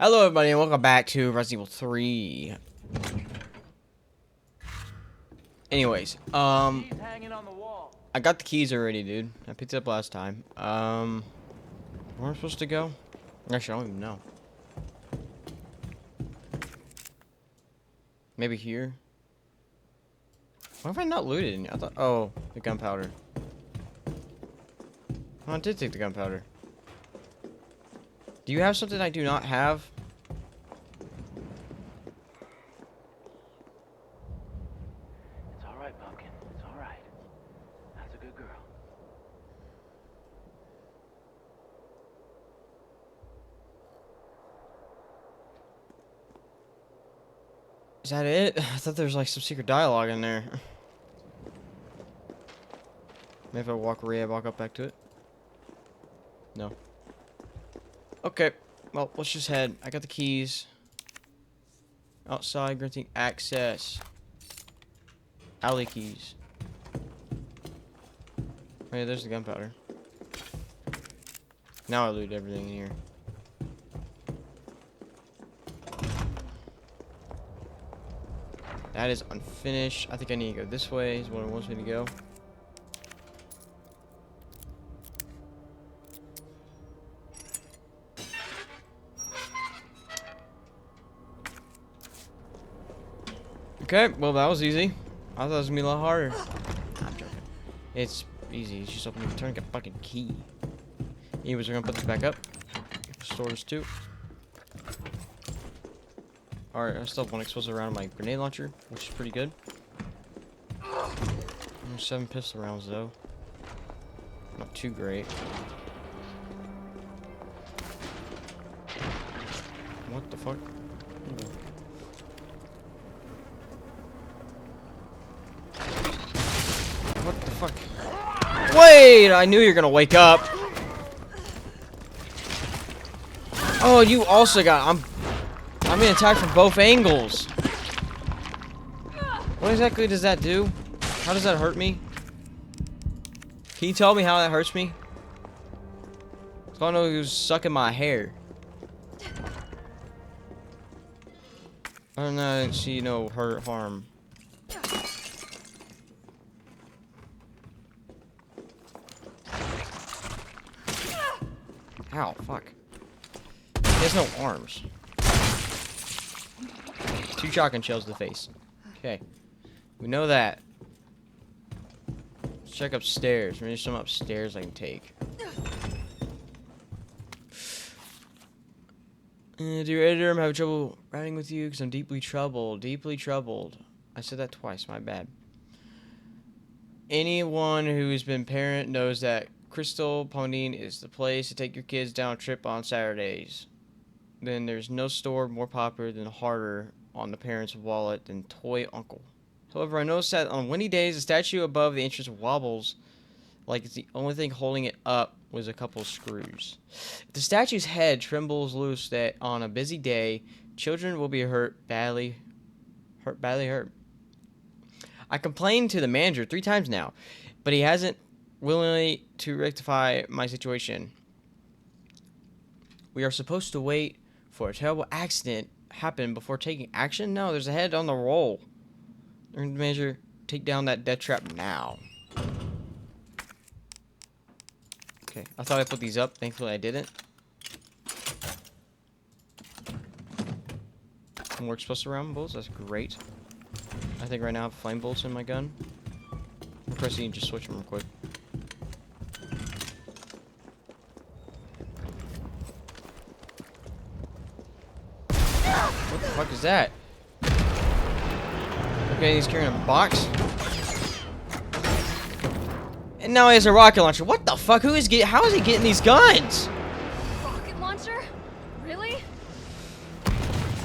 Hello everybody and welcome back to Resident Evil 3. Anyways, I got the keys already, dude. I picked it up last time. Where am I supposed to go? Actually, I don't even know. Maybe here? Why have I not looted any? I thought, oh, the gunpowder. Oh, I did take the gunpowder. Do you have something I do not have? It's all right, Pumpkin. It's all right. That's a good girl. Is that it? I thought there was like some secret dialogue in there. Maybe if I walk up back to it. No. Okay. Well, let's just head. I got the keys. Outside, granting access. Alley keys. Oh yeah, there's the gunpowder. Now I loot everything in here. That is unfinished. I think I need to go this way. Is what it wants me to go. Okay, well that was easy. I thought it was gonna be a lot harder. I'm joking. It's easy. It's just opening the turn, get a fucking key. Anyways, we're gonna put this back up. Store this too. Alright, I still have one explosive round in my grenade launcher, which is pretty good. There's 7 pistol rounds though. Not too great. What the fuck? What the fuck? Wait! I knew you were gonna wake up. Oh, you also got. I'm being attacked from both angles. What exactly does that do? How does that hurt me? Can you tell me how that hurts me? I don't know who's sucking my hair. I don't know. I didn't see no harm. Ow, fuck. He has no arms. 2 shotgun shells to the face. Okay. We know that. Let's check upstairs. Maybe there's some upstairs I can take. Dear editor, I'm having trouble writing with you because I'm deeply troubled. Deeply troubled. I said that twice. My bad. Anyone who's been parent knows that Crystal Pondine is the place to take your kids down a trip on Saturdays. Then there's no store more popular than harder on the parents' wallet than Toy Uncle. However, I noticed that on windy days, the statue above the entrance wobbles like it's the only thing holding it up was a couple of screws. If the statue's head trembles loose that on a busy day, children will be badly hurt. I complained to the manager 3 times now, but he hasn't willingly to rectify my situation. We are supposed to wait for a terrible accident happen before taking action? No, there's a head on the roll. Urgent manager, take down that death trap now. Okay, I thought I put these up. Thankfully I didn't. More explosive round bullets, that's great. I think right now I have flame bolts in my gun. I'm pressing and just switch them real quick. What the fuck is that? Okay, he's carrying a box. And now he has a rocket launcher. What the fuck? How is he getting these guns? Rocket launcher? Really?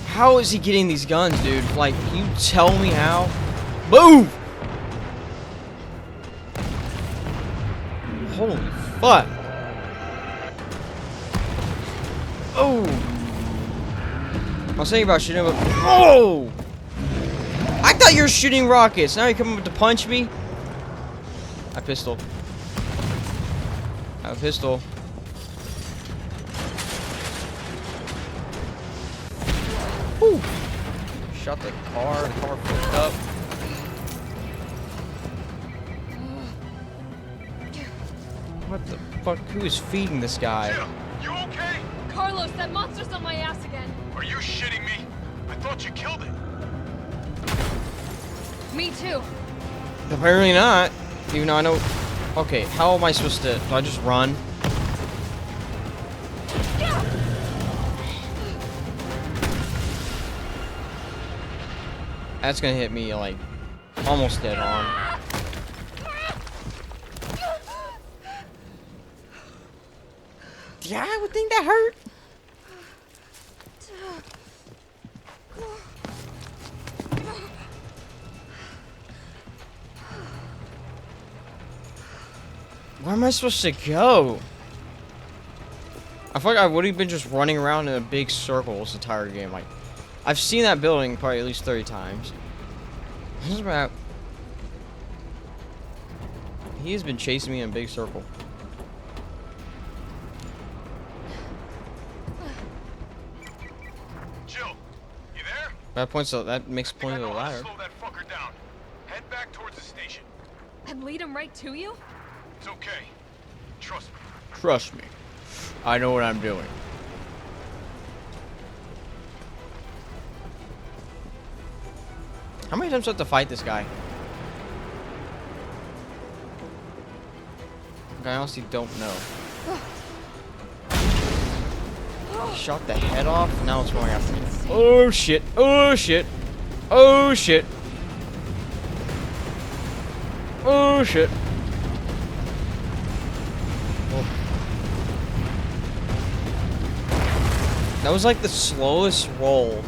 How is he getting these guns, dude? Like, can you tell me how? Move! Holy fuck. Oh! I was thinking about shooting him, but oh! I thought you were shooting rockets. Now you're coming up to punch me? I have a pistol. I have a pistol. Whew. Shot the car flipped up. What the fuck? Who is feeding this guy? Jill, you okay? Carlos, that monster's on my ass again. Are you shitting me? I thought you killed it. Me too. Apparently not. Even though I know. Okay, how am I supposed to? Do I just run? That's gonna hit me like almost dead on. Yeah, I would think that hurt. Where am I supposed to go? I feel like I would have been just running around in a big circle this entire game. Like, I've seen that building probably at least 30 times. This map. He has been chasing me in a big circle. Jill, you there? That makes I point of know the how to ladder. slow that fucker down. Head back towards the station. And lead him right to you? It's okay. Trust me. Trust me. I know what I'm doing. How many times do I have to fight this guy? I honestly don't know. Shot the head off, now it's going after me. Oh shit, oh shit, oh shit. Oh shit. Oh. That was like the slowest roll.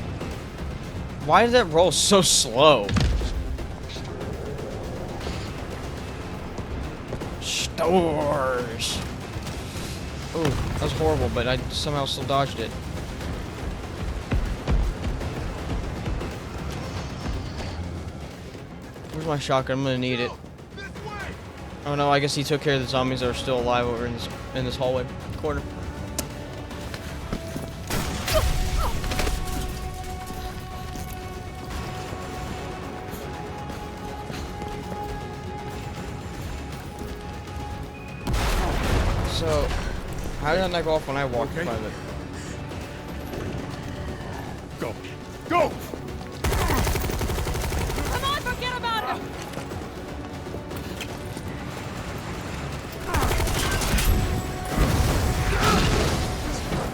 Why did that roll so slow? Stores. Ooh, that was horrible, but I somehow still dodged it. Where's my shotgun? I'm gonna need it. Oh no, I guess he took care of the zombies that are still alive over in this hallway corner. So, how did that not go off when I walked in front of it? Go. Go! Come on, forget about him!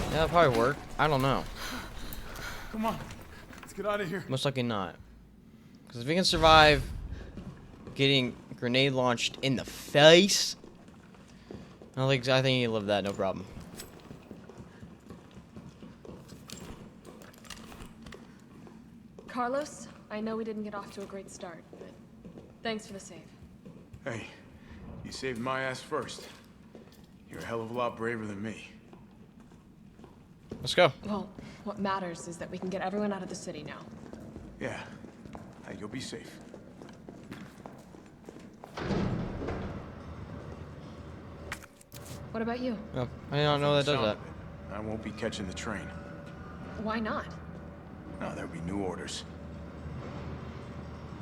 Yeah, that'll probably work. I don't know. Come on. Let's get out of here. Most likely not. Because if we can survive getting grenade launched in the face, I think you live that, no problem. Carlos, I know we didn't get off to a great start, but thanks for the save. Hey, you saved my ass first. You're a hell of a lot braver than me. Let's go. Well, what matters is that we can get everyone out of the city now. Yeah. Hey, you'll be safe. What about you? Oh, I don't know that does Sound that. of it, I won't be catching the train. Why not? No, there'll be new orders.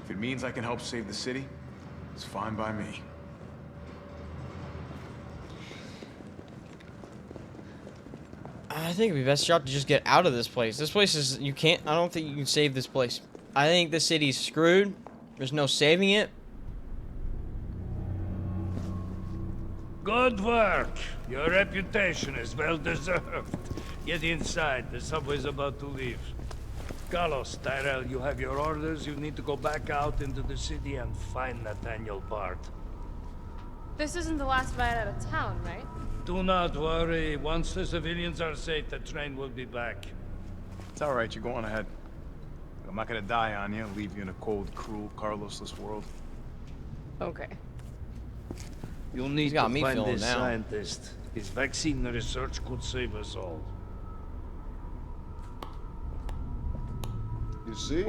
If it means I can help save the city, it's fine by me. I think it'd be best job to just get out of this place. This place is, you can't, I don't think you can save this place. I think the city's screwed. There's no saving it. Good work. Your reputation is well deserved. Get inside. The subway's about to leave. Carlos, Tyrell, you have your orders. You need to go back out into the city and find Nathaniel Bart. This isn't the last ride out of town, right? Do not worry. Once the civilians are safe, the train will be back. It's all right, you're going ahead. I'm not gonna die on you and leave you in a cold, cruel, Carlosless world. Okay. You need got to me find feeling this down. scientist. His vaccine research could save us all. You see?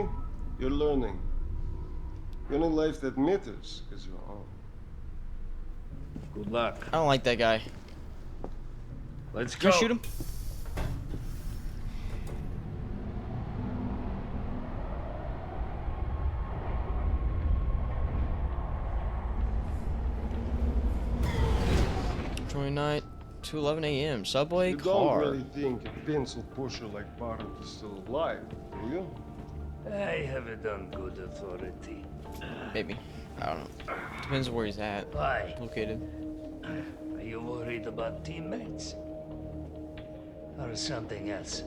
You're learning. You only life that matters is your own. Good luck. I don't like that guy. Let's Can go. you shoot him? midnight to 11 a.m. Subway You don't car. really think a pencil pusher like Barton is still alive, do you? I have it on good authority. Maybe. I don't know. Depends where he's at. Why? Located. Are you worried about teammates? Or something else?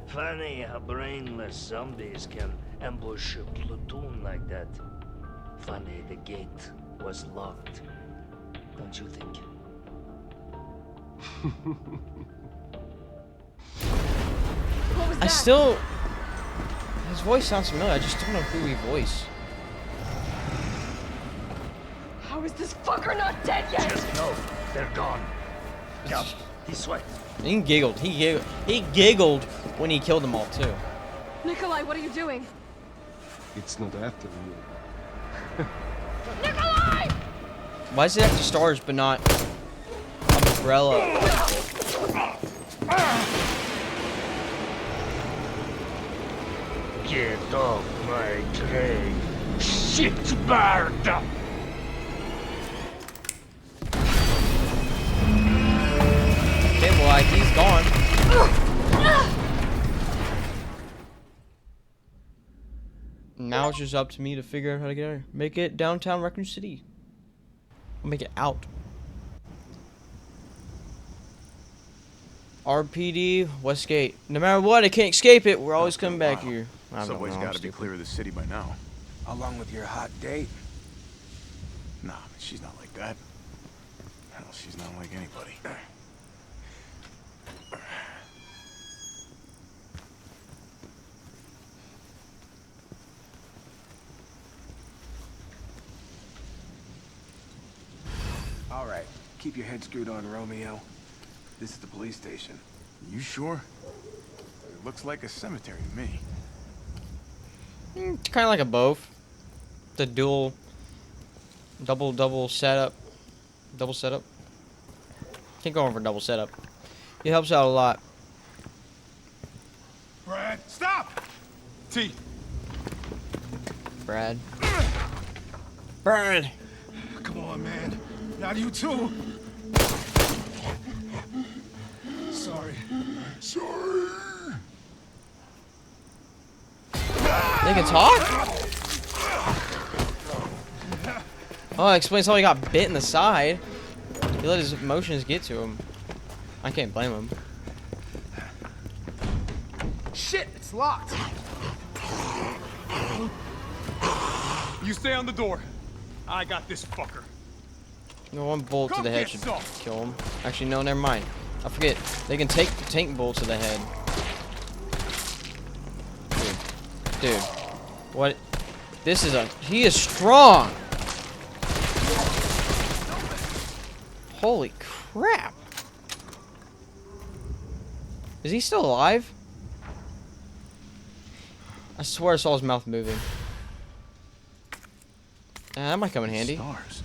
Funny how brainless zombies can ambush a platoon like that. Funny the gate was locked. Don't you think? What was that? I still... His voice sounds familiar. I just don't know who he voiced. How is this fucker not dead yet? Just know they're gone. Come, this way. He giggled. He giggled when he killed them all, too. Nikolai, what are you doing? It's not after you. Nikolai! Why is it after stars but not umbrella? Get off my train. Shitbird! Okay, well, like, he's gone. Now it's just up to me to figure out how to get out of here. Make it downtown Raccoon City. I'll make it out. RPD, Westgate. No matter what, I can't escape it. We're always coming back here. I don't Subway's know, I'm got to be stupid. clear of the city by now. Along with your hot date. Nah, man, she's not like that. Hell, she's not like anybody. All right, keep your head screwed on, Romeo. This is the police station. You sure? It looks like a cemetery to me. It's kind of like a both. The dual, double setup. Double setup. Can't go over for double setup. It helps out a lot. Brad, stop! T. Brad. Brad. Come on, man. Not you too. Sorry. Sorry. They can talk? Oh, it explains how he got bit in the side. He let his emotions get to him. I can't blame him. Shit, it's locked. You stay on the door. I got this fucker. No, one bullet to the head should kill him. Actually, no, never mind. I forget. They can take tank bullets to the head. Dude. What? This is a... He is strong! Holy crap! Is he still alive? I swear I saw his mouth moving. That might come in handy. Stars.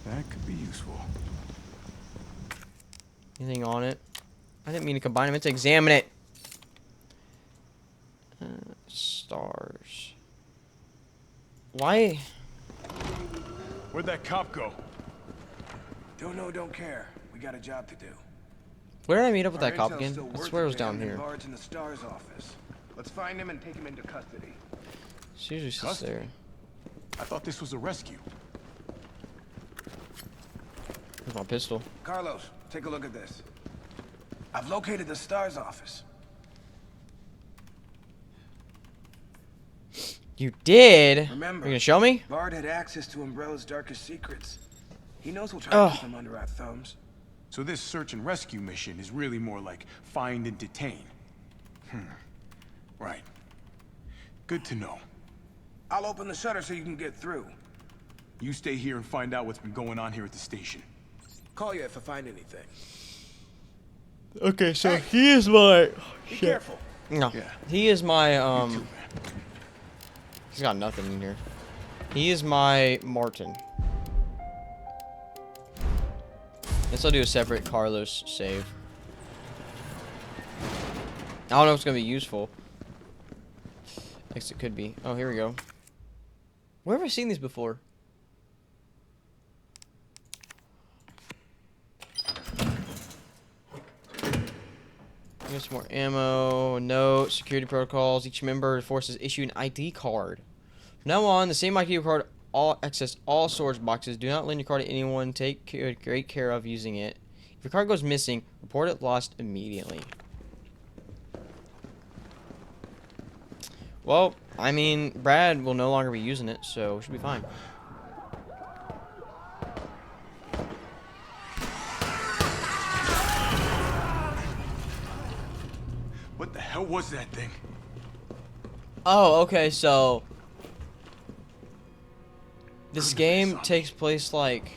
That could be useful. Anything on it? I didn't mean to combine them. I meant to examine it. Stars. Why? Where'd that cop go? Don't know, don't care. We got a job to do. Where did I meet up with Our that cop intel's again? still I working swear it was for down him and here. Bard's in the STARS office. Let's find him and take him into custody. She usually sits Custody? there. I thought this was a rescue. With my pistol. Carlos, take a look at this. I've located the STARS office. You did? Remember, You gonna show me? Bard had access to Umbrella's darkest secrets. He knows we'll try to keep him under our thumbs. So this search and rescue mission is really more like find and detain. Right. Good to know. I'll open the shutter so you can get through. You stay here and find out what's been going on here at the station. Call you if I find anything. Okay, so he is my... Be careful. No. Yeah. He is my, You too, man. He's got nothing in here. He is my Martin. Guess I'll do a separate Carlos save. I don't know if it's gonna be useful. I guess it could be. Oh, here we go. Where have I seen these before? Get some more ammo. Note. Security protocols. Each member forces issue an ID card. From now on, the same ID card access all storage boxes. Do not lend your card to anyone. Take great care of using it. If your card goes missing, report it lost immediately. Well, I mean, Brad will no longer be using it, so we should be fine. What the hell was that thing? Oh, okay, so this game takes place like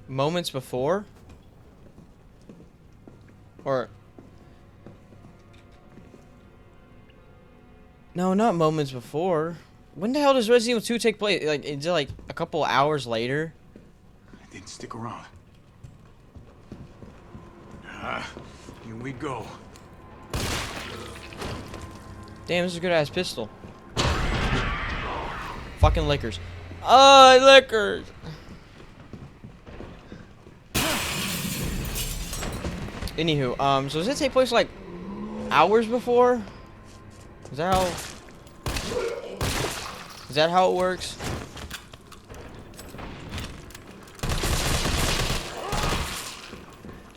moments before, or no, not moments before. When the hell does Resident Evil 2 take place? Like, is it like a couple hours later? I didn't stick around. Here we go. Damn, this is a good ass pistol. Fucking liquors. Oh, liquors! Anywho, so does it take place like hours before? Is that how? Is that how it works?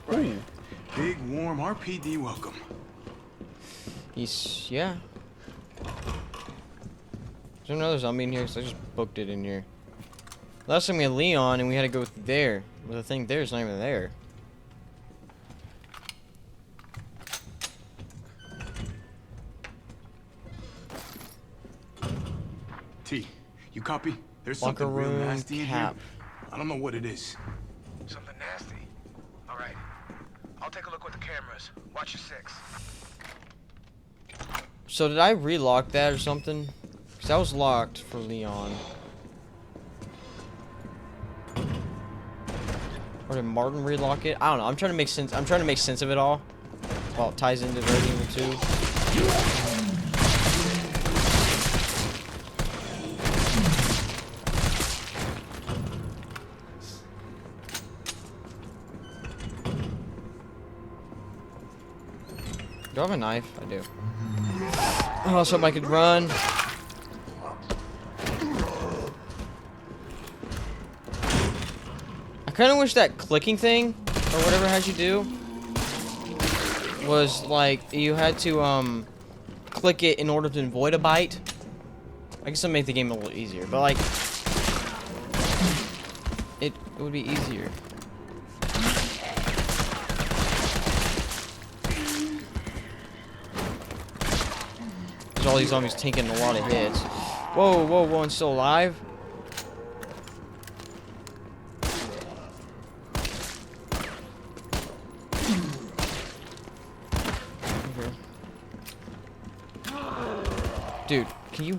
Right. Big, warm RPD welcome. Yeah. There's another zombie in here because I just booked it in here. Last time we had Leon and we had to go there. But the thing there is not even there. T, you copy? There's Locker something real room nasty in here. cap. I don't know what it is. Something nasty. All right. I'll take a look with the cameras. Watch your six. So did I relock that or something? Because that was locked for Leon. Or did Martin relock it? I don't know. I'm trying to make sense. I'm trying to make sense of it all. Well, it ties into Resident Evil 2. Do I have a knife? I do. Oh, somebody could run. I kind of wish that clicking thing, or whatever it has you do, was like, you had to, click it in order to avoid a bite. I guess that'll make the game a little easier, but like, it would be easier. All these zombies taking a lot of hits. Whoa, whoa, whoa, and still alive? Okay. Dude, can you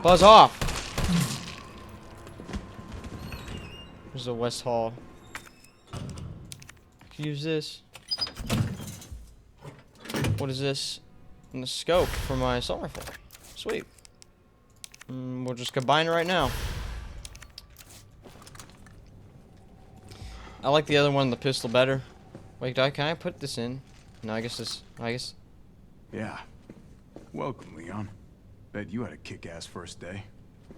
buzz off? There's the West Hall. I can use this. What is this? And the scope for my assault rifle. Sweet. We'll just combine it right now. I like the other one, the pistol, better. Wait, can I put this in? No, I guess. Yeah. Welcome, Leon. Bet you had a kick-ass first day.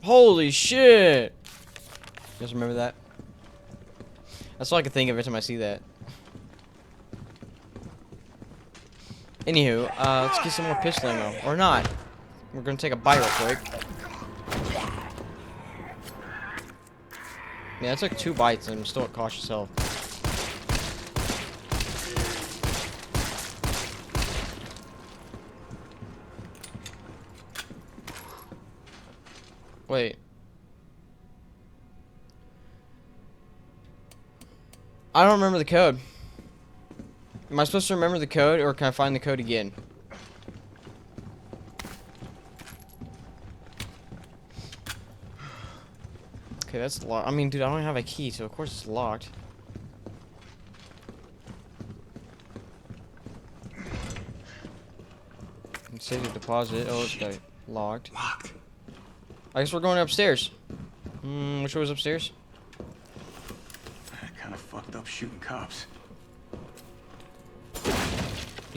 Holy shit! You guys remember that? That's all I can think of every time I see that. Anywho, let's get some more pistol ammo. Or not. We're gonna take a bite real quick. Yeah, I took 2 bites and I'm still at cautious health. Wait. I don't remember the code. Am I supposed to remember the code, or can I find the code again? Okay, that's locked. I mean, dude, I don't have a key, so of course it's locked. Save the deposit. Oh, it's got locked. Locked. I guess we're going upstairs. Which way was upstairs? Kind of fucked up shooting cops.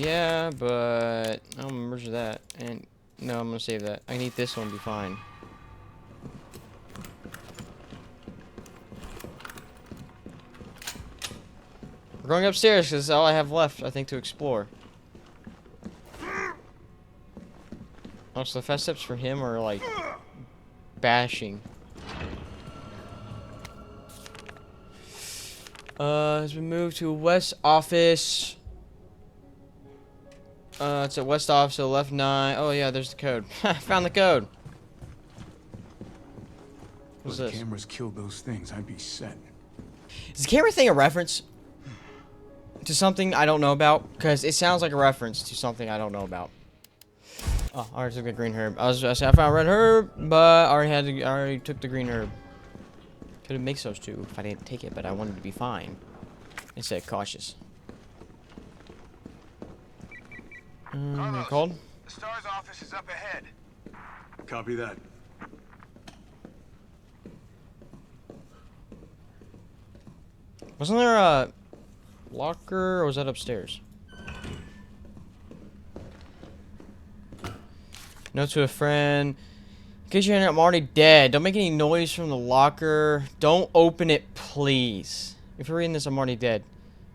Yeah, but I don't remember that. And no, I'm gonna save that. I need this one to be fine. We're going upstairs because that's all I have left, I think, to explore. Also, the fast steps for him are like bashing. Has been moved to West Office. It's at West Office, so left 9. Oh yeah, there's the code. I found the code. What's If the this? cameras killed those things, I'd be set. Is the camera thing a reference to something I don't know about? Because it sounds like a reference to something I don't know about. Oh, I already took the green herb. I was gonna say I found red herb, but I already took the green herb. Could have mixed those two if I didn't take it, but I wanted to be fine. Instead, cautious. You're called? The STAR's office is up ahead. Copy that. Wasn't there a locker, or was that upstairs? Note to a friend. In case you're I'm already dead. Don't make any noise from the locker. Don't open it, please. If you're reading this, I'm already dead.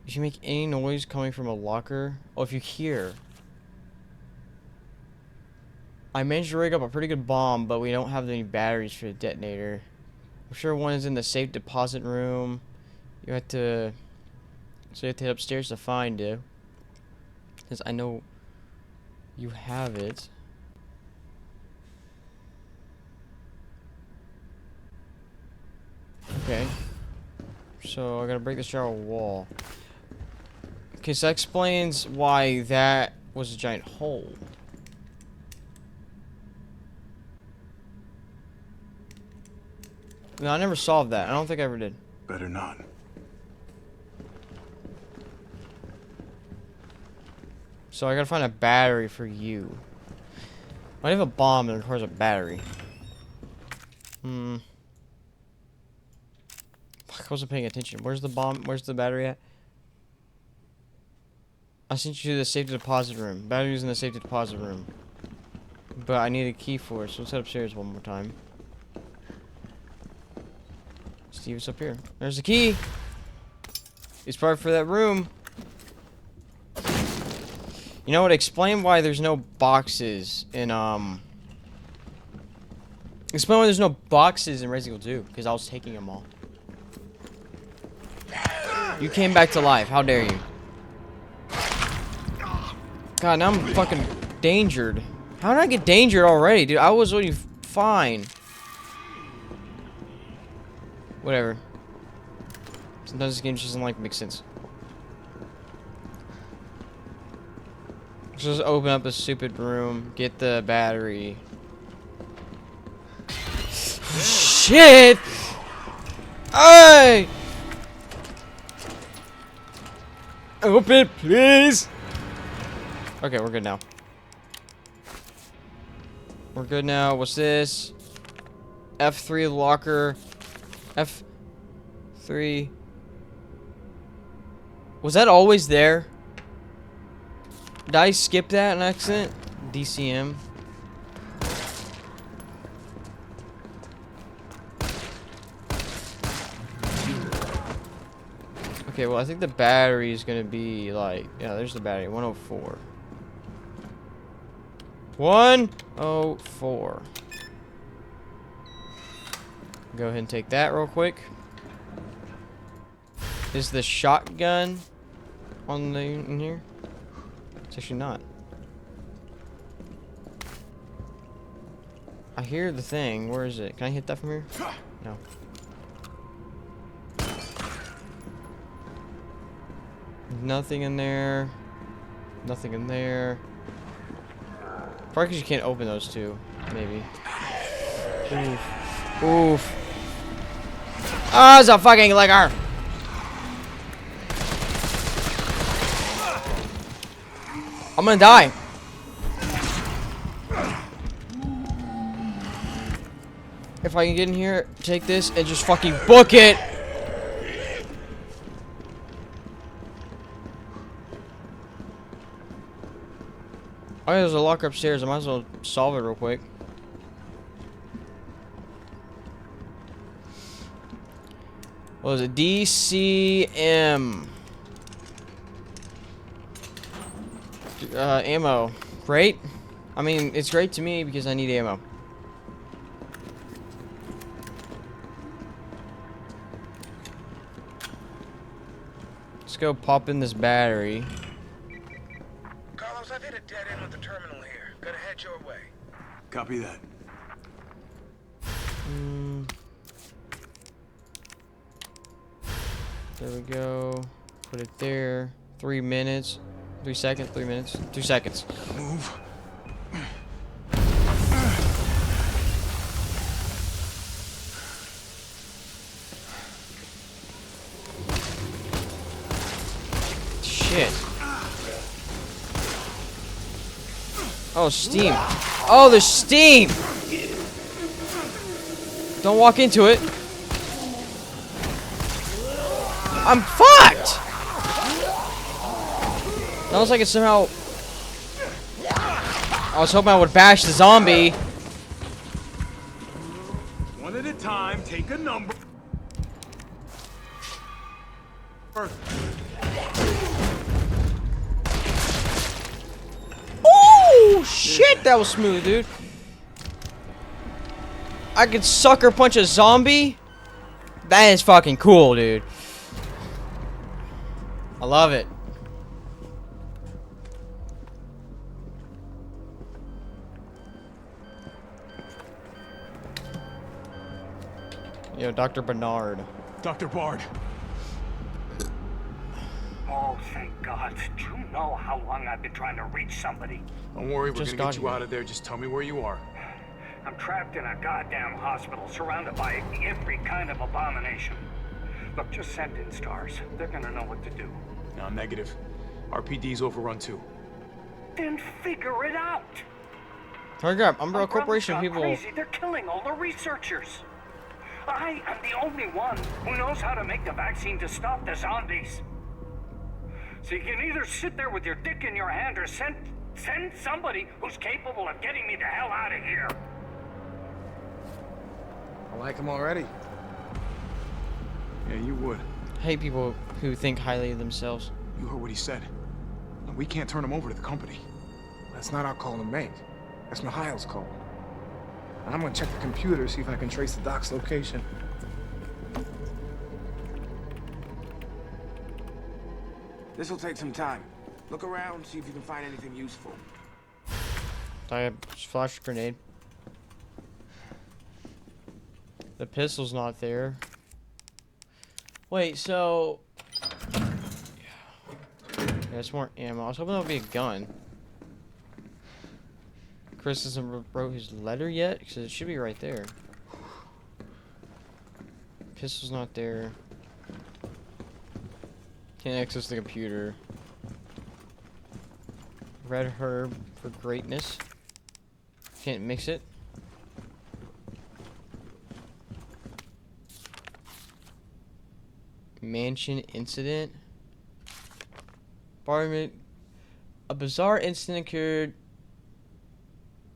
If you make any noise coming from a locker, or if you hear. I managed to rig up a pretty good bomb, but we don't have any batteries for the detonator. I'm sure one is in the safe deposit room. You have to... So you have to head upstairs to find it. Because I know you have it. Okay. So I gotta break this shower wall. Okay, so that explains why that was a giant hole. No, I never solved that. I don't think I ever did. Better not. So I gotta find a battery for you. I have a bomb that requires a battery. Fuck, I wasn't paying attention. Where's the bomb? Where's the battery at? I sent you to the safety deposit room. Battery's in the safety deposit room. But I need a key for it, so let's head upstairs one more time. Steve is up here. There's the key! It's probably for that room. You know what? Explain why there's no boxes in, Explain why there's no boxes in Resident Evil 2, because I was taking them all. You came back to life. How dare you? God, now I'm fucking dangered. How did I get dangered already, dude? I was already fine. Whatever. Sometimes this game just doesn't like make sense. Just open up a stupid room, get the battery. Shit! Hey! Open, please! Okay, we're good now. We're good now. What's this? F3 locker. F3. Was that always there? Did I skip that in accident? DCM. Okay, well, I think the battery is gonna be like, yeah, there's the battery, 104. 104. Go ahead and take that real quick. Is the shotgun on the in here? It's actually not. I hear the thing. Where is it? Can I hit that from here? No. Nothing in there. Nothing in there. Probably because you can't open those two. Maybe. Oof. Oof. Oh, it's a fucking liquor! I'm gonna die. If I can get in here, take this, and just fucking book it! Oh, yeah, there's a locker upstairs. I might as well solve it real quick. What was it? DCM. Ammo. Great. I mean, it's great to me because I need ammo. Let's go pop in this battery. Carlos, I've hit a dead end with the terminal here. Gotta head your way. Copy that. There we go. Put it there. 3 minutes. 3 seconds. 3 minutes. 2 seconds. Move. Shit. Oh, steam. Oh, there's steam! Don't walk into it. I'm fucked! That looks like it somehow... I was hoping I would bash the zombie. One at a time, take a number. Oh, shit! That was smooth, dude. I could sucker punch a zombie? That is fucking cool, dude. I love it. Yo, Dr. Bernard. Dr. Bard. Oh, thank God. Do you know how long I've been trying to reach somebody? Don't worry, we're Just gonna got get you here. out of there. Just tell me where you are. I'm trapped in a goddamn hospital, surrounded by every kind of abomination. Look, just send in stars. They're gonna know what to do. No, negative. RPD's overrun too. Then figure it out. Hurry up, Umbrella My brother's Corporation gone people. crazy. They're killing all the researchers. I am the only one who knows how to make the vaccine to stop the zombies. So you can either sit there with your dick in your hand or send somebody who's capable of getting me the hell out of here. I like him already. Yeah, you would. I hate people who think highly of themselves. You heard what he said. And we can't turn him over to the company. That's not our call to make. That's Mikhail's call. I'm gonna check the computer, see if I can trace the doc's location. This'll take some time. Look around, see if you can find anything useful. I have flash grenade. The pistol's not there. Wait, so... Yeah, it's more ammo. I was hoping that would be a gun. Chris hasn't wrote his letter yet, because it should be right there. Pistol's not there. Can't access the computer. Red herb for greatness. Can't mix it. Mansion incident. Apartment. A bizarre incident occurred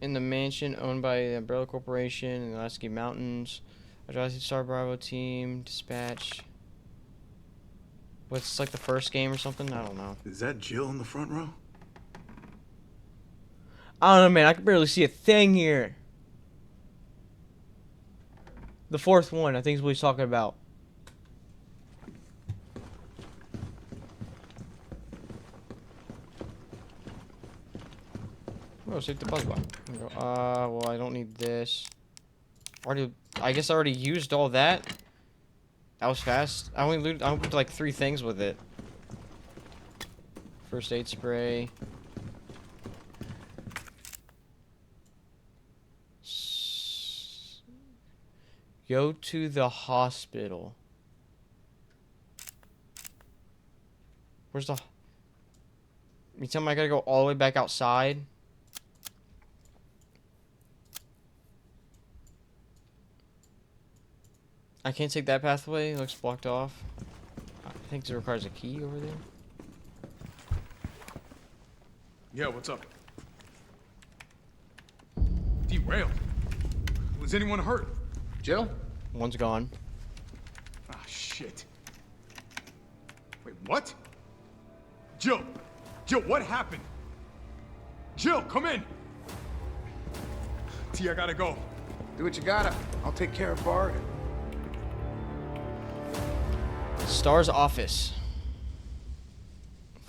in the mansion owned by the Umbrella Corporation in the Alaskan Mountains. A Star Bravo team dispatched. What's like the first game or something? I don't know. Is that Jill in the front row? I don't know, man. I can barely see a thing here. The fourth one, I think, is what he's talking about. Oh, save the buzz button. Well, I don't need this. I guess I already used all that. That was fast. I opened like 3 things with it. First aid spray. Go to the hospital. Where's the... You tell me I gotta go all the way back outside? I can't take that pathway. It looks blocked off. I think it requires a key over there. Yeah, what's up? derailed. Was anyone hurt? Jill? One's gone. Ah, shit. Wait, what? Jill! Jill, what happened? Jill, come in! T, I gotta go. Do what you gotta. I'll take care of Bart. Star's office.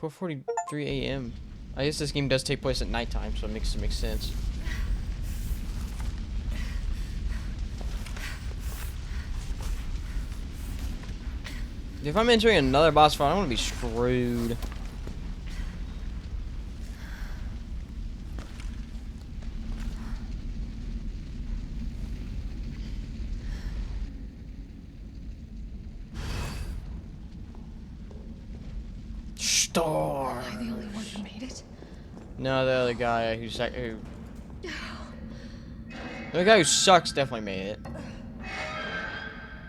4:43 a.m. I guess this game does take place at nighttime, so it makes sense. If I'm entering another boss fight, I'm gonna be screwed. Star. Am I the only one who made it? No, the other guy the guy who sucks definitely made it.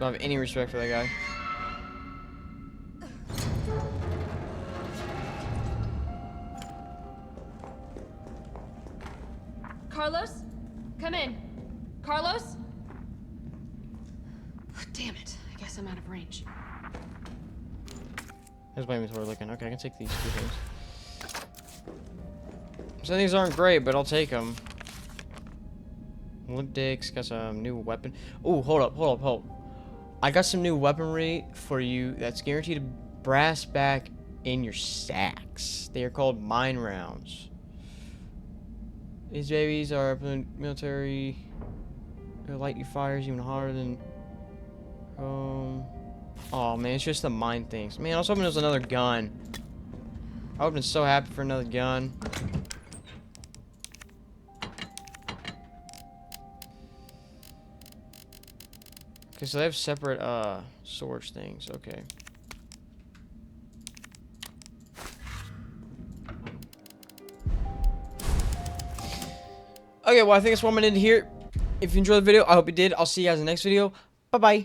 Don't have any respect for that guy. Carlos? Come in. Carlos? Damn it. I guess I'm out of range. How's my inventory looking? Okay, I can take these two things. Some these aren't great, but I'll take them. Limp Dicks got some new weapon. Oh, hold up. I got some new weaponry for you that's guaranteed to brass back in your sacks. They are called mine rounds. These babies are military. They light your fires even harder than. Oh man, it's just the mine things. Man, I was hoping there was another gun. I would've been so happy for another gun. Okay, so they have separate storage things. Okay. Okay, well I think that's what I'm gonna end here. If you enjoyed the video, I hope you did. I'll see you guys in the next video. Bye bye.